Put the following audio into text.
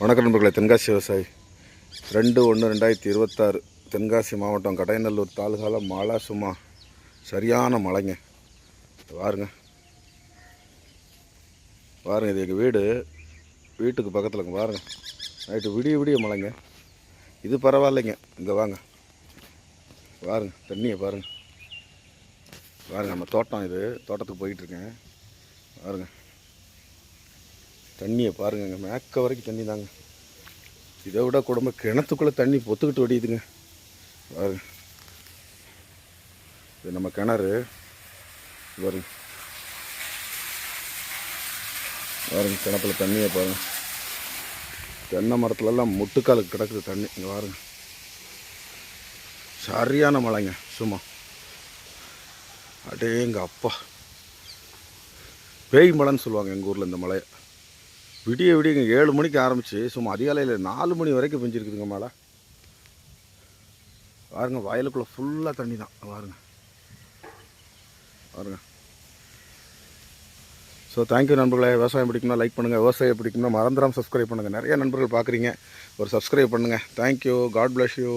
வணக்கம் நண்பர்களே. தென்காசி விவசாயி 2/1/2026 தென்காசி மாவட்டம் கடையநல்லூர் தாலுகாவில் மழை சும்மா சரியான மழைங்க. பாருங்க பாருங்கள், இது எங்கள் வீட்டுக்கு பக்கத்தில் பாருங்கள். நைட்டு விடிய மழைங்க. இது பரவாயில்லைங்க. இங்கே வாங்க பாருங்கள், தண்ணியை பாருங்கள். நம்ம தோட்டம், இது தோட்டத்துக்கு போயிட்டுருக்கேன். பாருங்கள் தண்ணியை பாருங்கள். இங்கே மேக்க வரைக்கும் தண்ணி தாங்க. இதை விட குடும்ப கிணத்துக்குள்ளே தண்ணி பொத்துக்கிட்டு வடியுதுங்க. பாருங்க, இது நம்ம கிணறு. பாருங்க கிணத்துல தண்ணியை பாருங்க. தென்னை மரத்துலலாம் முட்டுக்காலுக்கு கிடக்குது தண்ணி. இங்கே பாருங்க, சரியான மழைங்க. சும்மா அடேங்க அப்பா, பேய் மழைன்னு சொல்லுவாங்க எங்கள் ஊரில் இந்த மழையை. விடியங்க 7 மணிக்கு ஆரம்பித்து சும்மா அதிகாலையில் 4 மணி வரைக்கும் பெஞ்சிருக்குதுங்க மழை. பாருங்க, வயலுக்குள்ளே ஃபுல்லாக தண்ணி தான். பாருங்க. ஸோ தேங்க்யூ நண்பர்களே. விவசாயம் பிடிக்கும்னா லைக் பண்ணுங்கள், விவசாயம் பிடிக்கும்னா மறந்துடாமல் சப்ஸ்கிரைப் பண்ணுங்கள். நிறைய நண்பர்கள் பார்க்குறீங்க, ஒரு சப்ஸ்கிரைப் பண்ணுங்கள். தேங்க்யூ. God bless you.